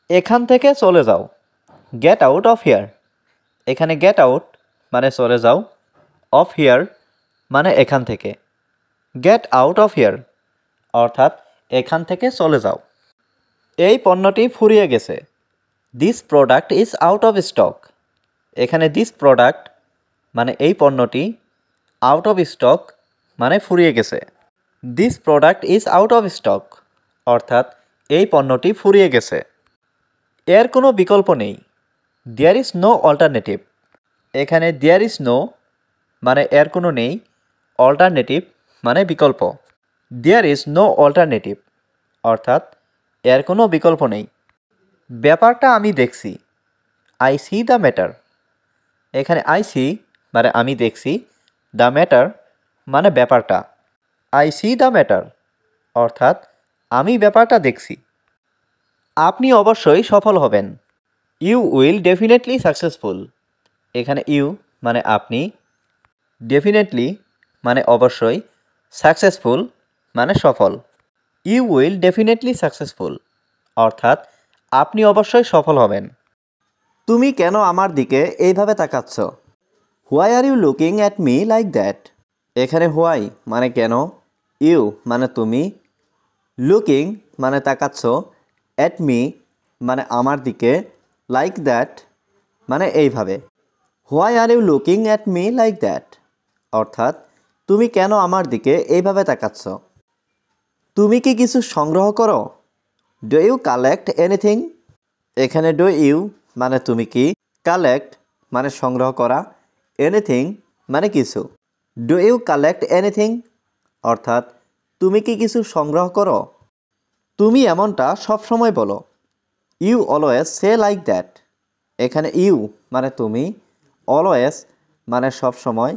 এখান থেকে চলে যাও, গেট আউট অফ হিয়ার। এখানে গেট আউট মানে চলে যাও, অফ হিয়ার মানে এখান থেকে। গেট আউট অফ হিয়ার অর্থাৎ এখান থেকে চলে যাও। এই পণ্যটি ফুরিয়ে গেছে, this product is out of stock. এখানে দিস প্রোডাক্ট মানে এই পণ্যটি, আউট অফ স্টক মানে ফুরিয়ে গেছে। This product is out of stock অর্থাৎ এই পণ্যটি ফুরিয়ে গেছে। এর কোনো বিকল্প নেই, দেয়ার ইজ নো অল্টারনেটিভ। এখানে দেয়ার ইজ নো মানে এর কোনো নেই, অল্টারনেটিভ মানে বিকল্প। দেয়ার ইজ নো অল্টারনেটিভ অর্থাৎ এর কোনো বিকল্প নেই। ব্যাপারটা আমি দেখছি, আই সি দ্য ম্যাটার। এখানে আই সি মানে আমি দেখছি, দ্য ম্যাটার মানে ব্যাপারটা। আই সি দ্য ম্যাটার অর্থাৎ আমি ব্যাপারটা দেখছি। আপনি অবশ্যই সফল হবেন, ইউ উইল ডেফিনেটলি সাকসেসফুল। এখানে ইউ মানে আপনি, ডেফিনেটলি মানে অবশ্যই, সাকসেসফুল মানে সফল। ইউ উইল ডেফিনেটলি সাকসেসফুল অর্থাৎ আপনি অবশ্যই সফল হবেন। তুমি কেন আমার দিকে এইভাবে তাকাচ্ছ? Why are you looking at me like that. এখানে হোয়াই মানে কেন, ইউ মানে তুমি, লুকিং মানে তাকাচ্ছ, অ্যাট মি মানে আমার দিকে, লাইক দ্যাট মানে এইভাবে। Why are you looking at me like that অর্থাৎ তুমি কেন আমার দিকে এইভাবে তাকাচ্ছ? তুমি কি কিছু সংগ্রহ করো? Do you collect anything. এখানে ডু ইউ মানে তুমি কি, কালেক্ট মানে সংগ্রহ করা, এনিথিং মানে কিছু। ডু ইউ কালেক্ট এনিথিং অর্থাৎ তুমি কি কিছু সংগ্রহ করো? তুমি এমনটা সবসময় বলো, you always say like that. এখানে ইউ মানে তুমি, অলওয়েজ মানে সবসময়,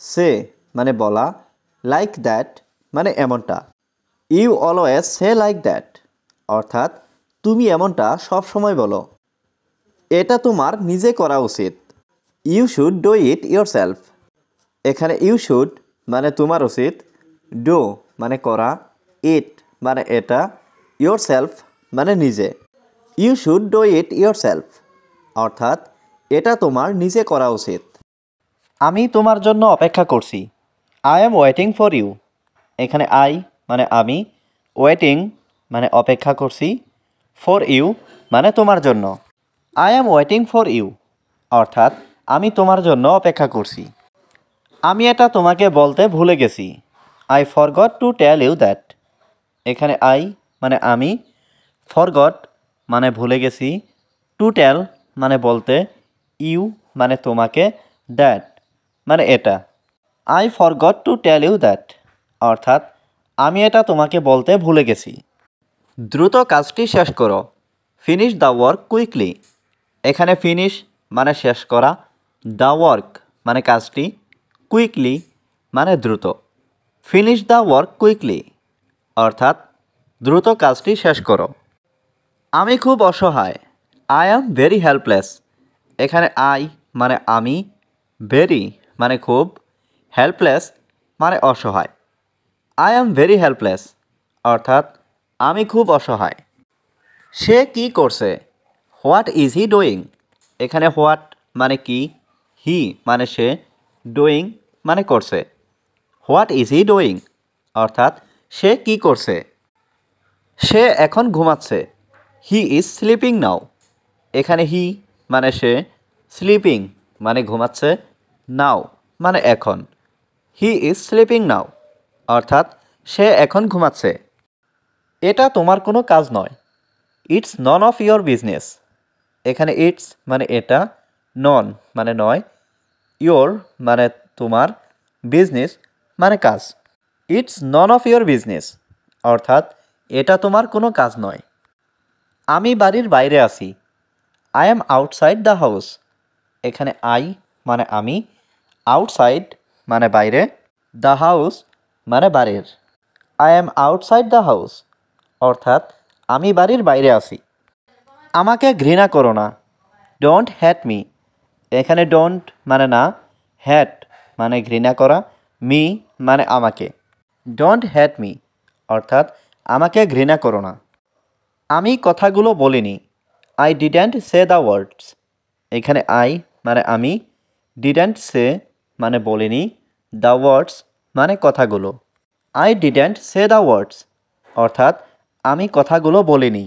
সে মানে বলা, লাইক দ্যাট মানে এমনটা। You always say like that অর্থাৎ তুমি এমনটা সবসময় বলো। এটা তোমার নিজে করা উচিত, you should do it yourself. এখানে ইউ শুড মানে তোমার উচিত, ডু মানে করা, ইট মানে এটা, ইয়োরসেলফ মানে নিজে। You should do it yourself অর্থাৎ এটা তোমার নিজে করা উচিত। আমি তোমার জন্য অপেক্ষা করছি, I am waiting for you. এখানে আই মানে আমি, ওয়েটিং মানে অপেক্ষা করছি, ফর ইউ মানে তোমার জন্য। I am waiting for you অর্থাৎ আমি তোমার জন্য অপেক্ষা করছি। আমি এটা তোমাকে বলতে ভুলে গেছি, I forgot to tell you that. এখানে আই মানে আমি, ফরগট মানে ভুলে গেছি, টু টেল মানে বলতে, ইউ মানে তোমাকে, দ্যাট মানে এটা। I forgot to tell you that অর্থাৎ আমি এটা তোমাকে বলতে ভুলে গেছি। দ্রুত কাজটি শেষ করো, ফিনিশ দ্য ওয়ার্ক কুইকলি। এখানে ফিনিশ মানে শেষ করা, দ্য ওয়ার্ক মানে কাজটি, কুইকলি মানে দ্রুত। ফিনিশ দ্য ওয়ার্ক কুইকলি অর্থাৎ দ্রুত কাজটি শেষ করো। আমি খুব অসহায়, আই অ্যাম ভেরি হেল্পলেস। এখানে আই মানে আমি, ভেরি মানে খুব, হেল্পলেস মানে অসহায়। আই অ্যাম ভেরি হেল্পলেস অর্থাৎ আমি খুব অসহায়। সে কি করছে? What is he doing. এখানে হোয়াট মানে কি, হি মানে সে, ডুইং মানে করছে। হোয়াট ইজ হি ডুইং অর্থাৎ সে কি করছে? সে এখন ঘুমাচ্ছে, হি ইজ স্লিপিং নাও। এখানে হি মানে সে, স্লিপিং মানে ঘুমাচ্ছে, নাও মানে এখন। হি ইজ স্লিপিং নাও অর্থাৎ সে এখন ঘুমাচ্ছে। এটা তোমার কোনো কাজ নয়, it's none of your business. এখানে ইটস মানে এটা, নন মানে নয়, ইয়োর মানে তোমার, বিজনেস মানে কাজ। It's none of your business অর্থাৎ এটা তোমার কোনো কাজ নয়। আমি বাড়ির বাইরে আছি, I am outside the house. এখানে আই মানে আমি, আউটসাইড মানে বাইরে, দ্য হাউস মানে বাড়ির। I am outside the house অর্থাৎ আমি বাড়ির বাইরে আছি। আমাকে ঘৃণা করো না, ডোন্ট হ্যাট মি। এখানে ডোন্ট মানে না, হ্যাট মানে ঘৃণা করা, মি মানে আমাকে। ডোন্ট হ্যাট মি অর্থাৎ আমাকে ঘৃণা করো না। আমি কথাগুলো বলিনি, I didn't say the words. এখানে আই মানে আমি, ডিডেন্ট সে মানে বলিনি, দ্য ওয়ার্ডস মানে কথাগুলো। I didn't say the words অর্থাৎ আমি কথাগুলো বলিনি।